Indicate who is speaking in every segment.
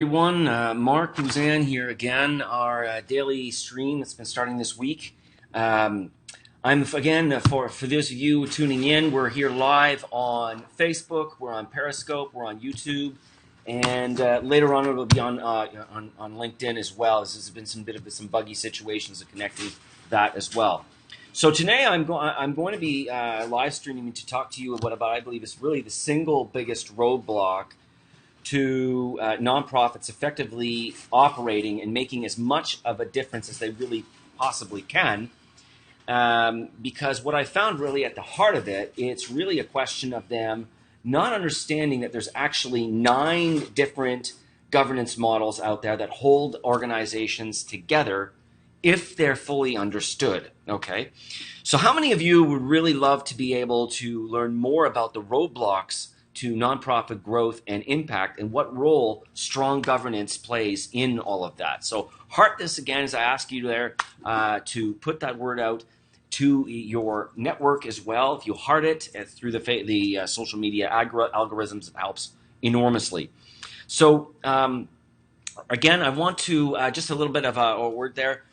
Speaker 1: Everyone, Mark Buzan here again, our daily stream that's been starting this week. I'm again, for those of you tuning in, we're here live on Facebook, we're on Periscope, we're on YouTube, and later on it'll be on LinkedIn as well, as there's been some buggy situations of connecting that as well. So today I'm going to be live streaming to talk to you about what I believe is really the single biggest roadblock to nonprofits effectively operating and making as much of a difference as they really possibly can. Because what I found really at the heart of it, it's really a question of them not understanding that there's actually 9 different governance models out there that hold organizations together if they're fully understood. Okay, so how many of you would really love to be able to learn more about the roadblocks to nonprofit growth and impact, and what role strong governance plays in all of that? So heart this again as I ask you there to put that word out to your network as well. If you heart it through the social media algorithms, it helps enormously. So again, I want to just a little bit of a word there.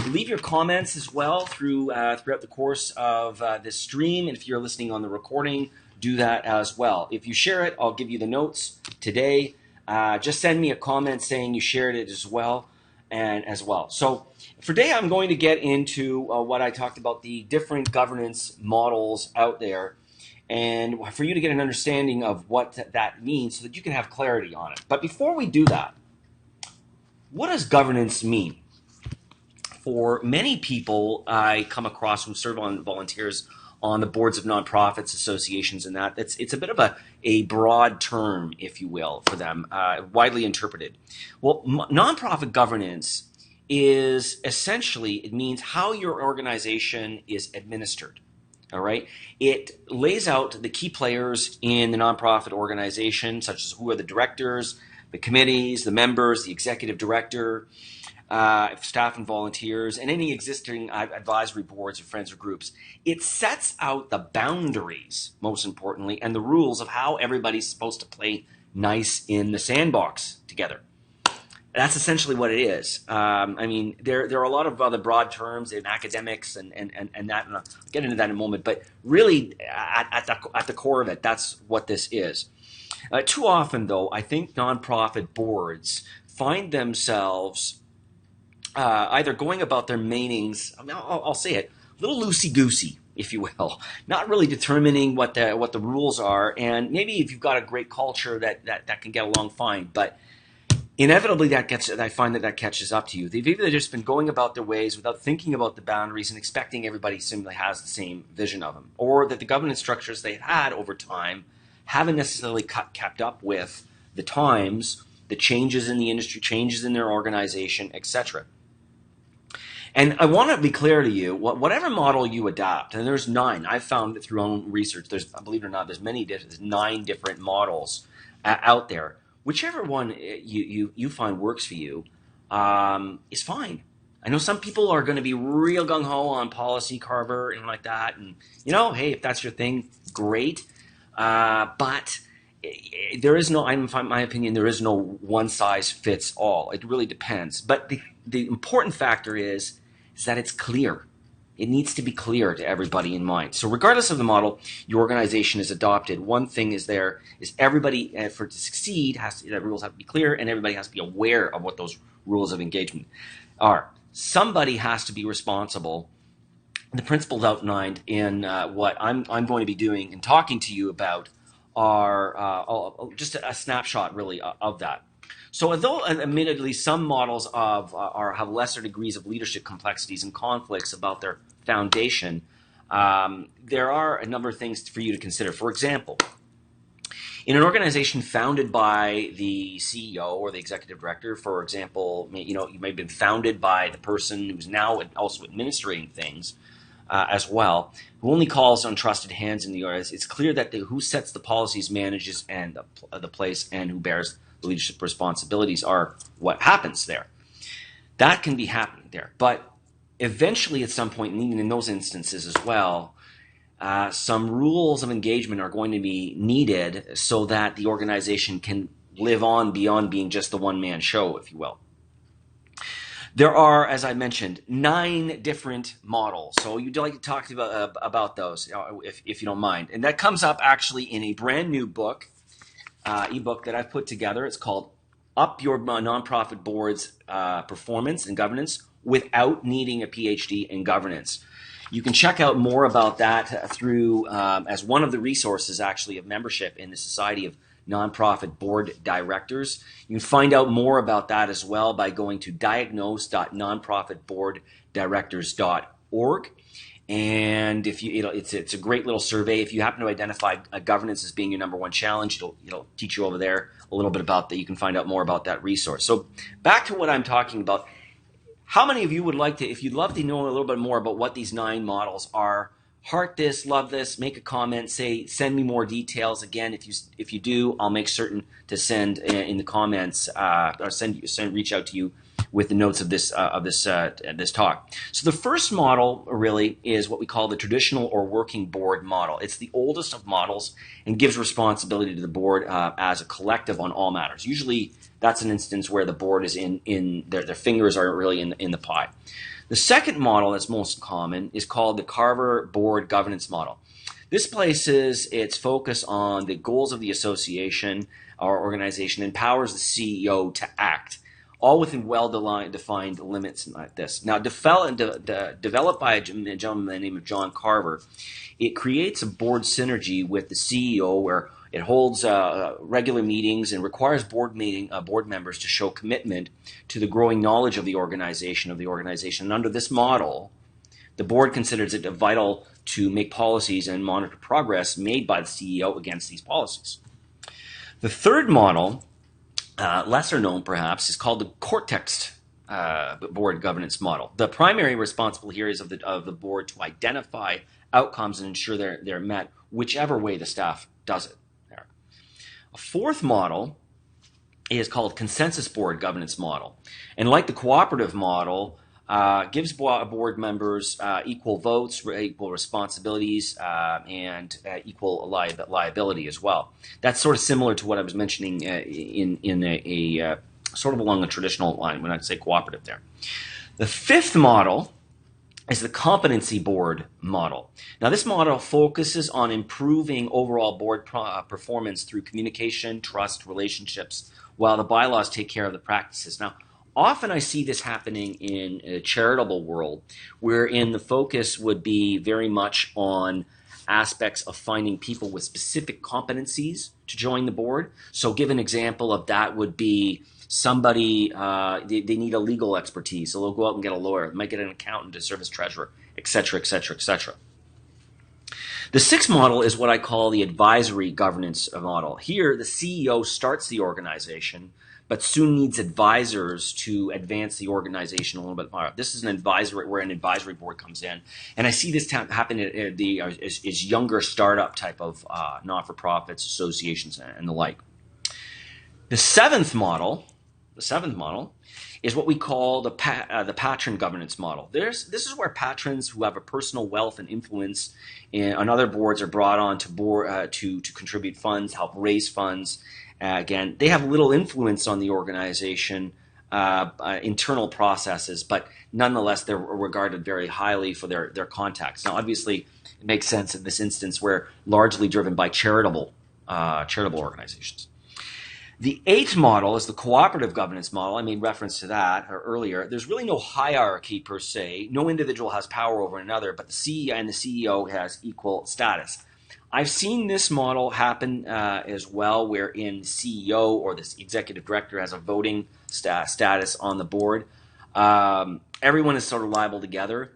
Speaker 1: Leave your comments as well throughout the course of this stream, and if you're listening on the recording, do that as well. If you share it, I'll give you the notes today. Just send me a comment saying you shared it as well. So for today, I'm going to get into what I talked about, the different governance models out there, and for you to get an understanding of what that means so that you can have clarity on it. But before we do that, what does governance mean? For many people I come across who serve on volunteers on the boards of nonprofits, associations, and that. It's a bit of a broad term, if you will, for them, widely interpreted. Well, nonprofit governance is essentially, it means how your organization is administered. All right. It lays out the key players in the nonprofit organization, such as who are the directors, the committees, the members, the executive director, staff and volunteers, and any existing advisory boards or friends or groups. It sets out the boundaries, most importantly, and the rules of how everybody's supposed to play nice in the sandbox together. That's essentially what it is. I mean, there are a lot of other broad terms in academics and that, and I'll get into that in a moment, but really at the core of it, that's what this is. Too often, though, I think nonprofit boards find themselves either going about their meetings, I'll say it, a little loosey-goosey, if you will, not really determining what the rules are, and maybe if you've got a great culture that can get along fine, but inevitably I find that catches up to you. They've either just been going about their ways without thinking about the boundaries and expecting everybody simply has the same vision of them, or that the governance structures they've had over time haven't necessarily kept up with the times, the changes in the industry, changes in their organization, etc. And I want to be clear to you, whatever model you adopt, and there's 9. I've found it through own research. Believe it or not, there's 9 different models out there. Whichever one you find works for you is fine. I know some people are going to be real gung-ho on policy carver and like that. And, hey, if that's your thing, great. But there is no, in my opinion, there is no one size fits all. It really depends. But the important factor is that it's clear. It needs to be clear to everybody in mind. So regardless of the model your organization is adopted, one thing is everybody, for it to succeed, the rules have to be clear, and everybody has to be aware of what those rules of engagement are. Somebody has to be responsible. The principles outlined in what I'm going to be doing and talking to you about are just a snapshot, really, of that. So although admittedly some models have lesser degrees of leadership complexities and conflicts about their foundation, there are a number of things for you to consider. For example, in an organization founded by the CEO or the executive director, for example, you may have been founded by the person who's now also administering things as well, who only calls on trusted hands in the organization. It's clear that who sets the policies, manages, and the place, and who bears leadership responsibilities are what happens there. That can be happening there. But eventually at some point, and even in those instances as well, some rules of engagement are going to be needed so that the organization can live on beyond being just the one-man show, if you will. There are, as I mentioned, 9 different models. So you'd like to talk about those, if you don't mind. And that comes up actually in a brand new book, ebook that I've put together. It's called Up Your Nonprofit Board's Performance and Governance Without Needing a PhD in Governance. You can check out more about that through, as one of the resources actually of membership in the Society of Nonprofit Board Directors. You can find out more about that as well by going to diagnose.nonprofitboarddirectors.org. And if you, it's a great little survey. If you happen to identify governance as being your number one challenge, it'll teach you over there a little bit about that. You can find out more about that resource. So back to what I'm talking about. How many of you would like to, if you'd love to know a little bit more about what these 9 models are, heart this, love this, make a comment, send me more details. Again, if you do, I'll make certain to send in the comments or reach out to you with the notes of this talk. So the first model really is what we call the traditional or working board model. It's the oldest of models and gives responsibility to the board as a collective on all matters. Usually that's an instance where the board is in their fingers are really in the pie. The second model that's most common is called the Carver Board Governance Model. This places its focus on the goals of the association or organization, empowers the CEO to act, all within well-defined limits like this. Now, developed by a gentleman by the name of John Carver, it creates a board synergy with the CEO where it holds regular meetings and requires board members to show commitment to the growing knowledge of the organization. And under this model, the board considers it vital to make policies and monitor progress made by the CEO against these policies. The third model, lesser known perhaps, is called the Cortex board governance model. The primary responsibility here is of the board to identify outcomes and ensure they're met, whichever way the staff does it. A fourth model is called consensus board governance model. And like the cooperative model, gives board members equal votes, equal responsibilities, and equal liability as well. That's sort of similar to what I was mentioning in a sort of along the traditional line when I say cooperative there. The fifth model is the competency board model. Now, this model focuses on improving overall board performance through communication, trust, relationships, while the bylaws take care of the practices. Now, often I see this happening in a charitable world, wherein the focus would be very much on aspects of finding people with specific competencies to join the board. So give an example of that would be somebody, they need a legal expertise, so they'll go out and get a lawyer, they might get an accountant to serve as treasurer, etc., etc., etc. The sixth model is what I call the advisory governance model. Here, the CEO starts the organization, but soon needs advisors to advance the organization a little bit more. This is an advisory, where an advisory board comes in. And I see this happen at is younger startup type of not-for-profits, associations, and the like. The seventh model is what we call the patron governance model. This is where patrons who have a personal wealth and influence on other boards are brought on to contribute funds, help raise funds. Again, they have little influence on the organization, internal processes, but nonetheless, they're regarded very highly for their contacts. Now, obviously, it makes sense in this instance where largely driven by charitable organizations. The eighth model is the cooperative governance model. I made reference to that earlier. There's really no hierarchy per se. No individual has power over another, but the CEO has equal status. I've seen this model happen as well, wherein the CEO or the executive director has a voting status on the board. Everyone is sort of liable together.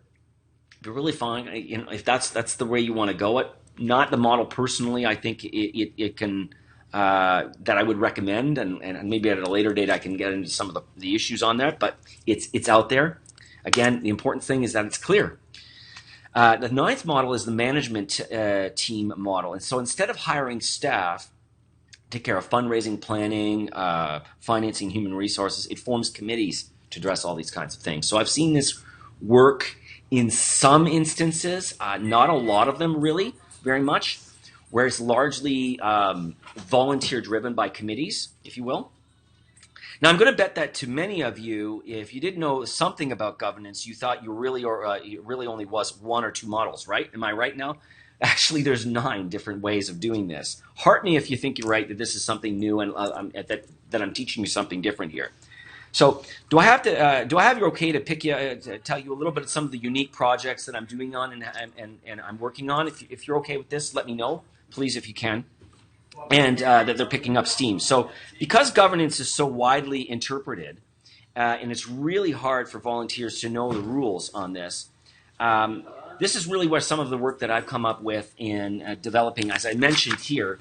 Speaker 1: But really fine, if that's the way you want to go it. Not the model personally. I think it can. That I would recommend, and maybe at a later date I can get into some of the issues on that, but it's out there. Again, the important thing is that it's clear. The ninth model is the management team model, and so instead of hiring staff to take care of fundraising, planning, financing, human resources, it forms committees to address all these kinds of things. So I've seen this work in some instances, not a lot of them really, very much, where it's largely volunteer-driven by committees, if you will. Now, I'm going to bet that to many of you, if you didn't know something about governance, you thought you really only was one or two models, right? Am I right now? Actually, there's 9 different ways of doing this. Heart me if you think you're right, that this is something new and that I'm teaching you something different here. So, do I have you okay to to tell you a little bit of some of the unique projects that I'm doing on and I'm working on? If you're okay with this, let me know, please, if you can. And that they're picking up steam. So because governance is so widely interpreted, and it's really hard for volunteers to know the rules on this, this is really where some of the work that I've come up with in developing, as I mentioned here,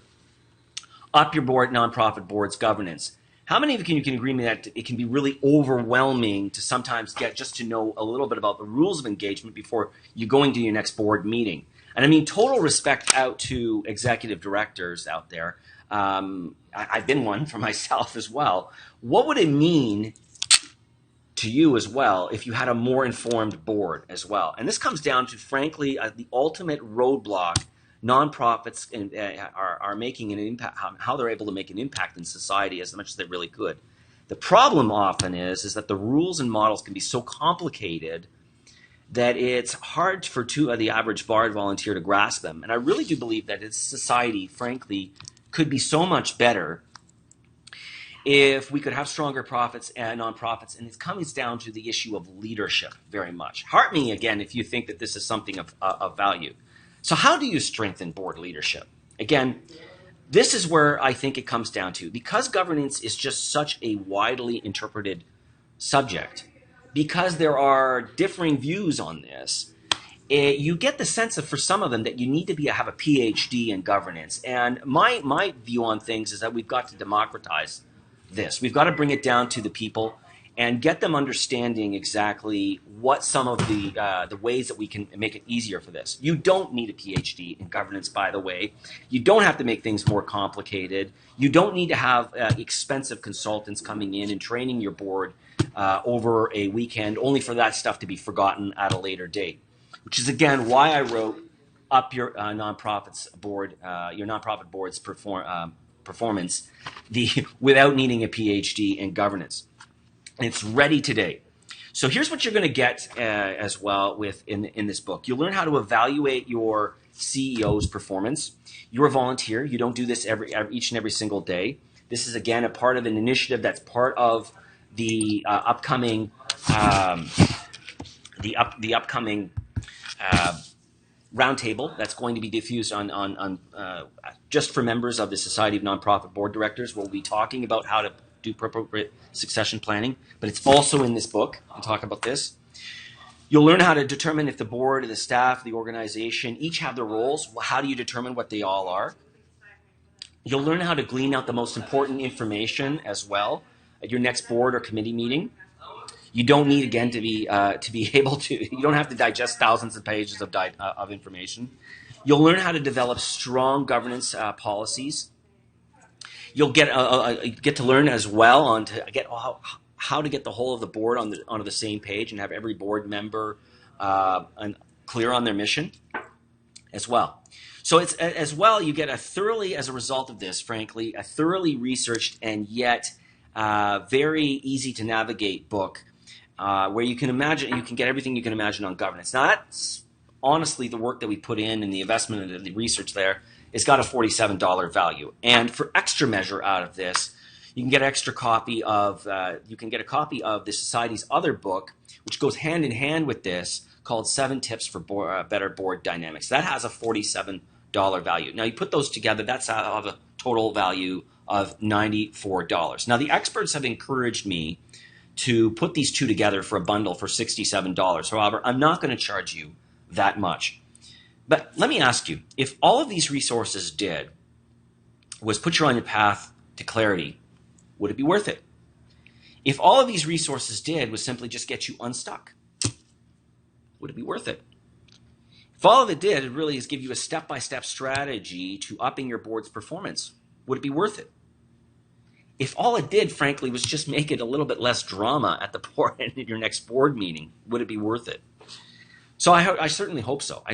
Speaker 1: Up Your Board Nonprofit Board's governance. How many of you can agree with me that it can be really overwhelming to sometimes get just to know a little bit about the rules of engagement before you go into your next board meeting? And I mean, total respect out to executive directors out there. I've been one for myself as well. What would it mean to you as well if you had a more informed board as well? And this comes down to, frankly, the ultimate roadblock nonprofits are making an impact, how they're able to make an impact in society as much as they really could. The problem often is that the rules and models can be so complicated that it's hard for the average board volunteer to grasp them. And I really do believe that society, frankly, could be so much better if we could have stronger profits and nonprofits. And it comes down to the issue of leadership very much. Heart me again if you think that this is something of value. So how do you strengthen board leadership? Again, this is where I think it comes down to. Because governance is just such a widely interpreted subject, because there are differing views on this, you get the sense of, for some of them, that you need to have a PhD in governance. And my view on things is that we've got to democratize this. We've got to bring it down to the people and get them understanding exactly what some of the ways that we can make it easier for this. You don't need a PhD in governance, by the way. You don't have to make things more complicated. You don't need to have expensive consultants coming in and training your board over a weekend, only for that stuff to be forgotten at a later date. Which is, again, why I wrote Up Your Nonprofits Board, your nonprofit board's performance, without needing a PhD in governance. And it's ready today. So here's what you're going to get as well in this book. You'll learn how to evaluate your CEO's performance. You're a volunteer. You don't do this each and every single day. This is, again, a part of an initiative that's part of the upcoming roundtable that's going to be diffused on just for members of the Society of Nonprofit Board Directors. We'll be talking about how to do appropriate succession planning, but it's also in this book. I'll talk about this. You'll learn how to determine if the board, the staff, the organization each have their roles. How do you determine what they all are? You'll learn how to glean out the most important information as well at your next board or committee meeting. You don't need, again, to be able to. You don't have to digest thousands of pages of information. You'll learn how to develop strong governance policies. You'll get to learn as well how to get the whole of the board onto the same page and have every board member clear on their mission as well. So it's as well, you get as a result of this, frankly, a thoroughly researched and yet very easy to navigate book where you can get everything you can imagine on governance. Now that's honestly the work that we put in and the investment and the research there. It's got a $47 value. And for extra measure out of this, you can get an extra copy of the Society's other book, which goes hand in hand with this, called 7 Tips for Better Board Dynamics. That has a $47 value. Now you put those together, that's a total value of $94. Now the experts have encouraged me to put these two together for a bundle for $67. However, I'm not going to charge you that much. But let me ask you, if all of these resources did was put you on your path to clarity, would it be worth it? If all of these resources did was simply just get you unstuck, would it be worth it? If all of it did, it really is give you a step-by-step strategy to upping your board's performance, would it be worth it? If all it did, frankly, was just make it a little bit less drama at the board and at your next board meeting, would it be worth it? So I certainly hope so.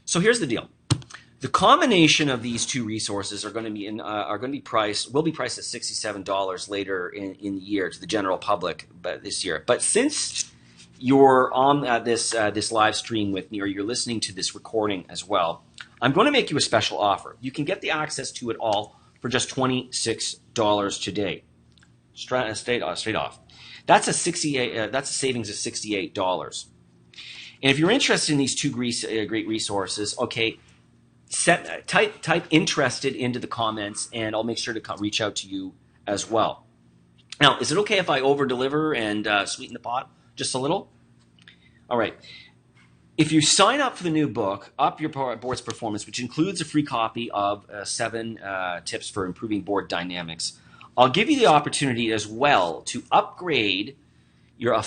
Speaker 1: So here's the deal. The combination of these two resources are going to be will be priced at $67 later in the year to the general public this year. But since you're on this live stream with me, or you're listening to this recording as well, I'm going to make you a special offer. You can get the access to it all for just $26 today, straight off. That's a savings of $68. And if you're interested in these two great resources, okay, type interested into the comments, and I'll make sure to reach out to you as well. Now, is it okay if I over-deliver and sweeten the pot just a little? All right. If you sign up for the new book, Up Your Board's Performance, which includes a free copy of 7 tips for improving board dynamics, I'll give you the opportunity as well to upgrade your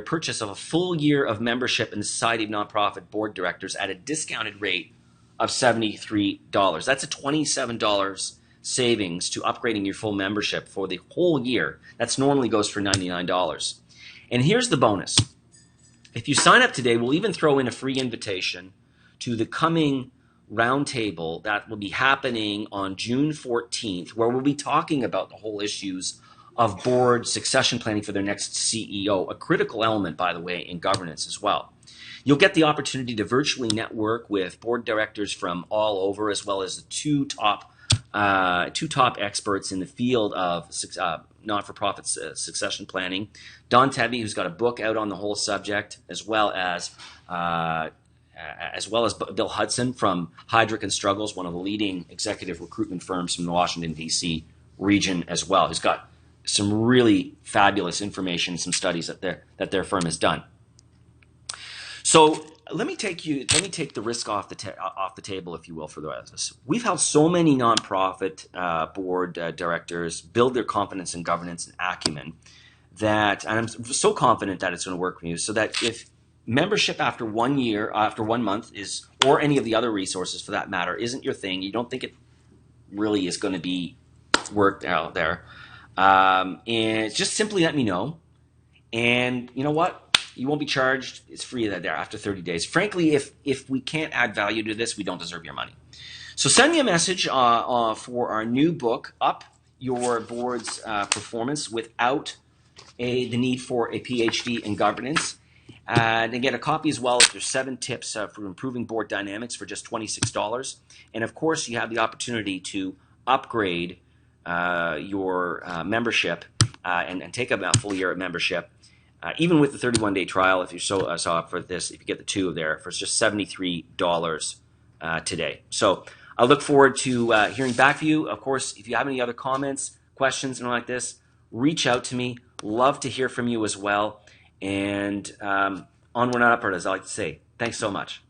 Speaker 1: purchase of a full year of membership in the Society of Nonprofit Board Directors at a discounted rate of $73. That's a $27 savings to upgrading your full membership for the whole year. That's normally goes for $99. And here's the bonus. If you sign up today, we'll even throw in a free invitation to the coming roundtable that will be happening on June 14th, where we'll be talking about the whole issues of board succession planning for their next CEO, a critical element, by the way, in governance as well. You'll get the opportunity to virtually network with board directors from all over, as well as the two top experts in the field of not-for-profit succession planning. Don Tevye, who's got a book out on the whole subject, as well as Bill Hudson from Heidrick and Struggles, one of the leading executive recruitment firms from the Washington, D.C. region as well, who's got some really fabulous information, some studies that their firm has done. So let me take the risk off the table, if you will, for the rest of us. We've helped so many nonprofit board directors build their confidence in governance and acumen and I'm so confident that it's going to work for you. So that if membership after 1 year, after 1 month or any of the other resources for that matter, isn't your thing, you don't think it really is going to be worked out there, and just simply let me know. And you know what? You won't be charged. It's free there after 30 days. Frankly, if we can't add value to this, we don't deserve your money. So send me a message for our new book, Up Your Board's Performance, without the need for a PhD in governance. And get a copy as well. There's 7 tips for improving board dynamics for just $26. And of course, you have the opportunity to upgrade your membership and take a full year of membership. Even with the 31-day trial, if you saw up for this, if you get the 2 there, for just $73 today. So I look forward to hearing back from you. Of course, if you have any other comments, questions, and like this, reach out to me. Love to hear from you as well. And onward and upward, as I like to say. Thanks so much.